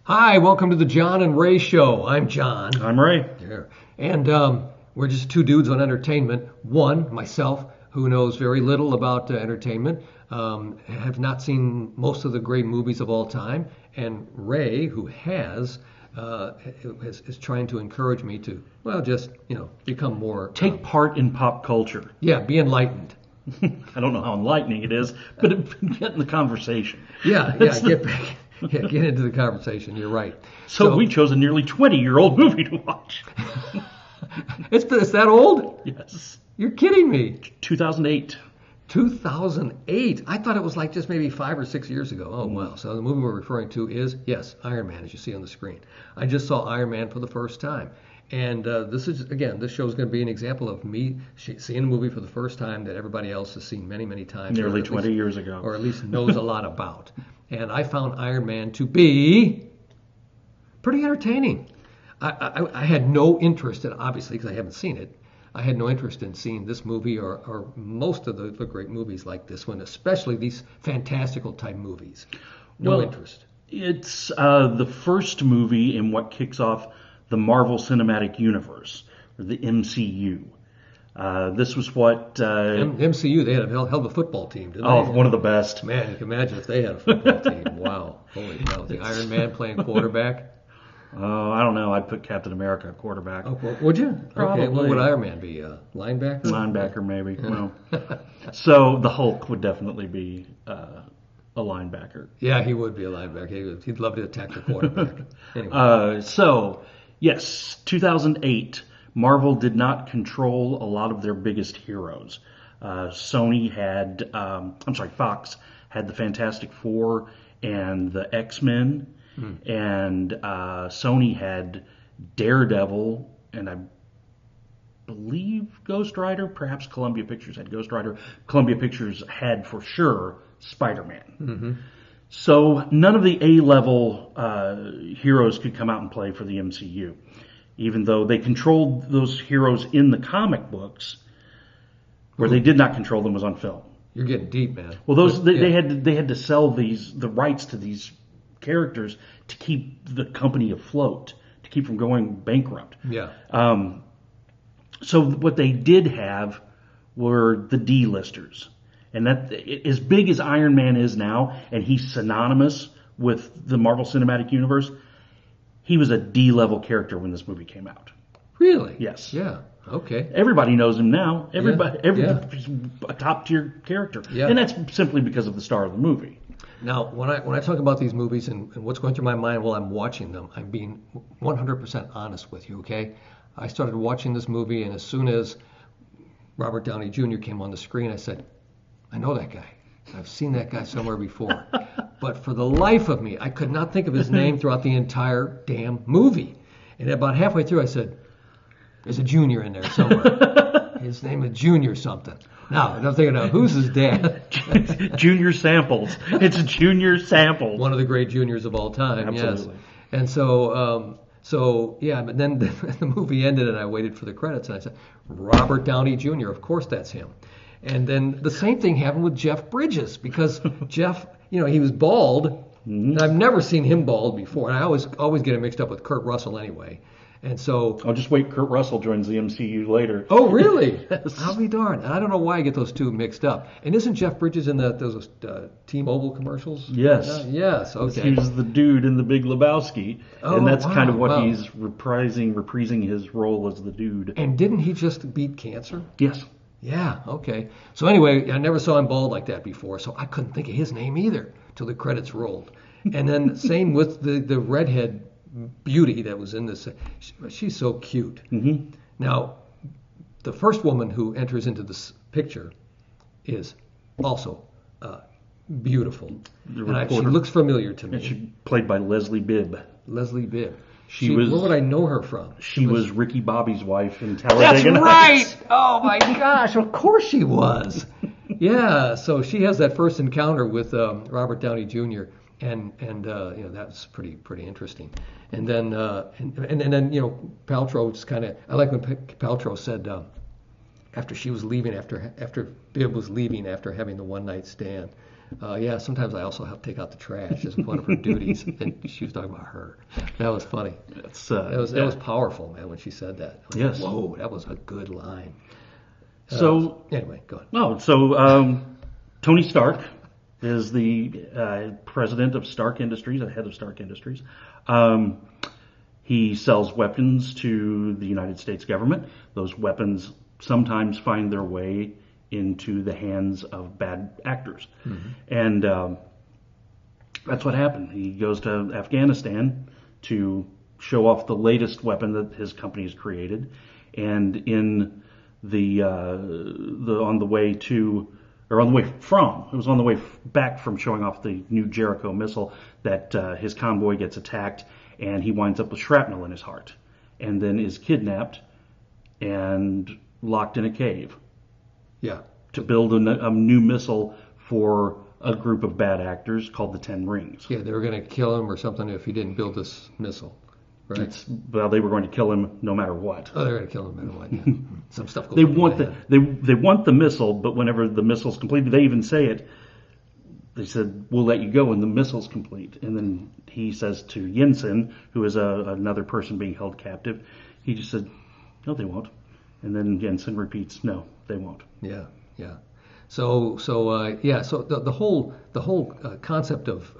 Hi, welcome to the John and Ray Show. I'm John. I'm Ray. Yeah. And we're just two dudes on entertainment. One, myself, who knows very little about entertainment, have not seen most of the great movies of all time. And Ray, who is trying to encourage me to, well, just, become more... Take part in pop culture. Yeah, be enlightened. I don't know how enlightening it is, but get in the conversation. Yeah, get back. Yeah, get into the conversation. You're right. So we chose a nearly 20-year-old movie to watch. It's that old? Yes. You're kidding me. 2008. 2008. I thought it was like just maybe 5 or 6 years ago. Oh, wow. So the movie we're referring to is, yes, Iron Man, as you see on the screen. I just saw Iron Man for the first time. And this show is going to be an example of me seeing a movie for the first time that everybody else has seen many, many times. Nearly 20 years ago. Or at least knows a lot about. And I found Iron Man to be pretty entertaining. I had no interest in, obviously, because I haven't seen it, I had no interest in seeing this movie or most of the great movies like this one, especially these fantastical type movies. No interest. It's the first movie in what kicks off the Marvel Cinematic Universe, or the MCU. This was what... MCU, they had a hell of a football team, didn't they? Oh, one of the best. Man, you can imagine if they had a football team. Wow. Holy cow. The Iron Man playing quarterback. I don't know. I'd put Captain America at quarterback. Oh, would you? Probably. Okay, what would Iron Man be? Linebacker? Linebacker, maybe. No. So the Hulk would definitely be a linebacker. Yeah, he would be a linebacker. He'd love to attack the quarterback. Anyway. Yes, 2008, Marvel did not control a lot of their biggest heroes. Fox had the Fantastic Four and the X-Men, and Sony had Daredevil, and I believe Ghost Rider, perhaps Columbia Pictures had Ghost Rider. Columbia Pictures had for sure Spider-Man. Mm-hmm. So none of the A-level heroes could come out and play for the MCU, even though they controlled those heroes in the comic books. Where they did not control them was on film. You're getting deep, man. Well, they had to sell the rights to these characters to keep the company afloat, to keep from going bankrupt. Yeah. So what they did have were the D-listers. And that, as big as Iron Man is now, and he's synonymous with the Marvel Cinematic Universe, he was a D-level character when this movie came out. Really? Yes. Yeah. Okay. Everybody knows him now. He's a top-tier character. Yeah. And that's simply because of the star of the movie. Now, when I talk about these movies and what's going through my mind while I'm watching them, I'm being 100% honest with you, okay? I started watching this movie, and as soon as Robert Downey Jr. came on the screen, I said, I know that guy. I've seen that guy somewhere before. But for the life of me, I could not think of his name throughout the entire damn movie. And about halfway through, I said, there's a Junior in there somewhere. His name is Junior something. Now, I'm thinking, who's his dad? Junior Samples. It's Junior Samples. One of the great juniors of all time, Absolutely. Yes. And so but then the movie ended and I waited for the credits and I said, Robert Downey Jr., of course that's him. And then the same thing happened with Jeff Bridges because Jeff, he was bald. Mm-hmm. And I've never seen him bald before. And I always get him mixed up with Kurt Russell anyway. And so... I'll just wait. Kurt Russell joins the MCU later. Oh, really? Yes. I'll be darned. And I don't know why I get those two mixed up. And isn't Jeff Bridges in those T-Mobile commercials? Yes. Yes, okay. He was the dude in The Big Lebowski. Oh, and that's kind of what wow. he's reprising his role as the dude. And didn't he just beat cancer? Yes. Yeah, okay. So anyway, I never saw him bald like that before, so I couldn't think of his name either till the credits rolled. And then same with the redhead beauty that was in this. She's so cute. Mm-hmm. Now, the first woman who enters into this picture is also beautiful. And she looks familiar to me. And she played by Leslie Bibb. Leslie Bibb. Where would I know her from? She was Ricky Bobby's wife in Talladega That's Nights. right! Oh my gosh, of course she was. Yeah, so she has that first encounter with Robert Downey Jr. and that's pretty interesting. And then Paltrow just kind of, I like when Paltrow said after she was leaving, after Bibb was leaving after having the one night stand, Yeah, sometimes I also have to take out the trash as one of her duties, and she was talking about her. That was funny. That was powerful, man, when she said that. Yes. Whoa, that was a good line. So anyway, go on. no, so Tony Stark is the president of Stark Industries, the head of Stark Industries. He sells weapons to the United States government. Those weapons sometimes find their way into the hands of bad actors. Mm-hmm. And that's what happened. He goes to Afghanistan to show off the latest weapon that his company has created. And in on the way back from showing off the new Jericho missile that his convoy gets attacked, and he winds up with shrapnel in his heart, and then is kidnapped and locked in a cave. Yeah. To build a new missile for a group of bad actors called the Ten Rings. Yeah, they were going to kill him or something if he didn't build this missile. Right. Well, they were going to kill him no matter what. Oh, they were going to kill him no matter what. Yeah. Some stuff goes. They want the missile, but whenever the missile's completed, they even say it. They said, "We'll let you go when the missile's complete." And then he says to Yinsen, who is another person being held captive, he just said, "No, they won't." And then Yinsen repeats, "No, they won't." Yeah. So the whole concept of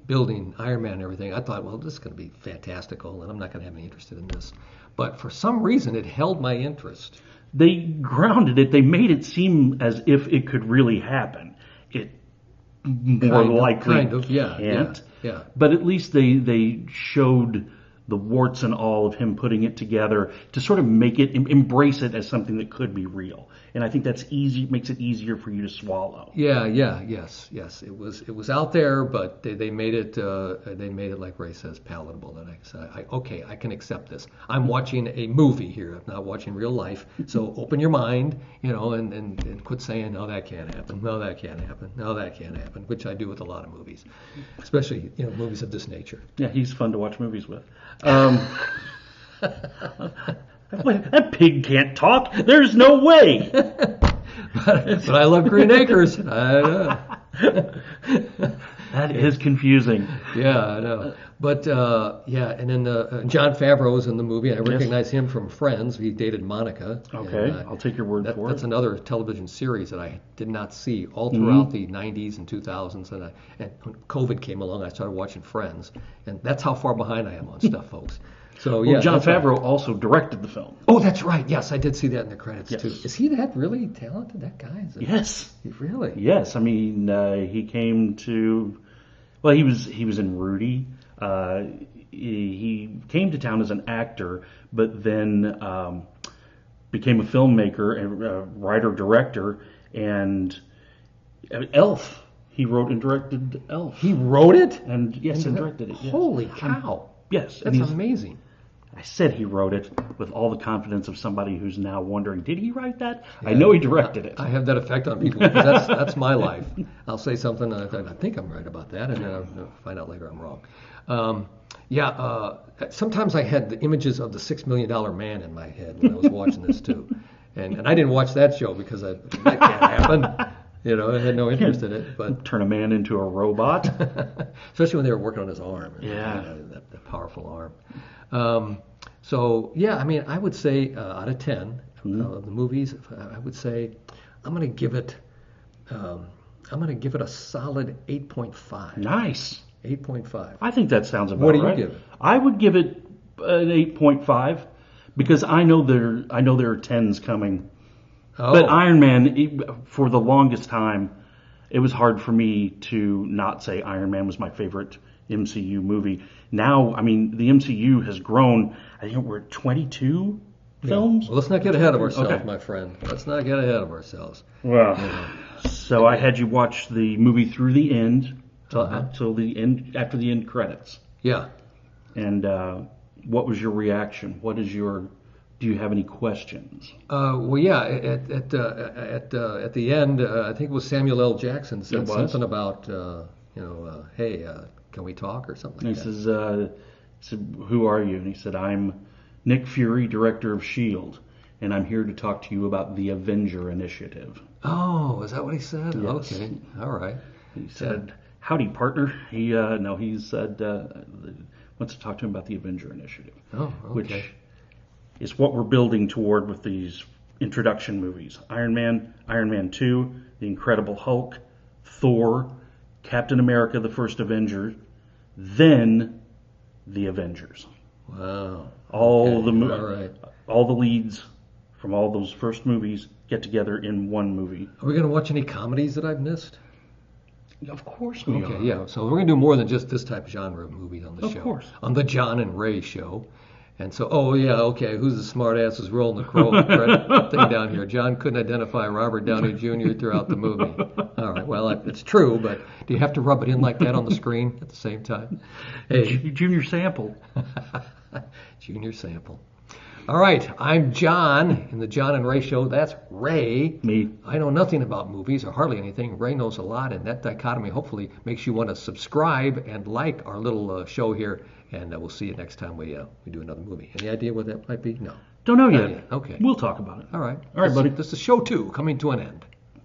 building Ironman and everything, I thought, well, this is going to be fantastical, and I'm not going to have any interest in this. But for some reason, it held my interest. They grounded it. They made it seem as if it could really happen. It more likely can't. Yeah. But at least they showed the warts and all of him putting it together to sort of make it, embrace it as something that could be real. And I think that's easy, makes it easier for you to swallow. Yes. It was out there, but they made it like Ray says, palatable. That I said, okay, I can accept this. I'm watching a movie here. I'm not watching real life. So open your mind, and quit saying, no, that can't happen. No, that can't happen. No, that can't happen. Which I do with a lot of movies, especially movies of this nature. Yeah, he's fun to watch movies with. That pig can't talk. There's no way. but I love Green Acres. That is confusing. Yeah, I know. But and then Jon Favreau is in the movie. I recognize him from Friends. He dated Monica. Okay, and, I'll take your word for it. That's another television series that I did not see all throughout the 90s and 2000s. And when COVID came along, I started watching Friends. And that's how far behind I am on stuff, folks. So Jon Favreau also directed the film. Oh, that's right. Yes, I did see that in the credits too. Is he that really talented? That guy? Yes. Really? Yes. I mean, he came to. Well, he was in Rudy. He came to town as an actor, but then became a filmmaker and writer-director, and Elf. He wrote and directed Elf. He wrote it? And directed it. Yes. Holy cow. Yes. That's amazing. I said he wrote it with all the confidence of somebody who's now wondering, did he write that? Yeah, I know he directed it. I have that effect on people because that's my life. I'll say something and I think I'm right about that, and then I'll find out later I'm wrong. Sometimes I had the images of the $6 Million Man in my head when I was watching this too. And I didn't watch that show because that can't happen. I had no interest in it. But turn a man into a robot. Especially when they were working on his arm. Yeah. That powerful arm. I would say out of 10 of the movies, I would say I'm going to give it a solid 8.5. Nice. 8.5. I think that sounds about right. What right. do you give it? I would give it an 8.5 because I know there are 10s coming. Oh. But Iron Man, for the longest time, it was hard for me to not say Iron Man was my favorite MCU movie. Now, I mean, the MCU has grown. I think we're at 22 films. Well, let's not get ahead of ourselves, my friend. Let's not get ahead of ourselves. Well, so I had you watch the movie through the end, till the end, after the end credits. Yeah. And what was your reaction? Do you have any questions? At the end, I think it was Samuel L. Jackson said something about, hey, can we talk or something like that? He said, who are you? And he said, I'm Nick Fury, director of S.H.I.E.L.D., and I'm here to talk to you about the Avenger Initiative. Oh, is that what he said? Yes. Okay, all right. He said, "Howdy, partner." He said wants to talk to him about the Avenger Initiative, Oh, okay. which is what we're building toward with these introduction movies: Iron Man, Iron Man 2, The Incredible Hulk, Thor, Captain America: The First Avenger, then the Avengers. Wow. All right. all the leads from all those first movies get together in one movie. Are we going to watch any comedies that I've missed? Of course we Okay, are. yeah. So we're going to do more than just this type of genre of movie on the show. Of course. On the John and Ray show. And so, oh yeah, okay, who's the smart ass who's rolling the credit thing down here? John couldn't identify Robert Downey Jr. throughout the movie. All right, well, it's true, but do you have to rub it in like that on the screen at the same time? Hey, Junior Sample. Junior Sample. All right, I'm John in the John and Ray show. That's Ray. Me. I know nothing about movies or hardly anything. Ray knows a lot, and that dichotomy hopefully makes you want to subscribe and like our little show here. And we'll see you next time we do another movie. Any idea what that might be? No. Don't know Not yet. Okay. We'll talk about it. All right. All right, buddy. This is show 2 coming to an end.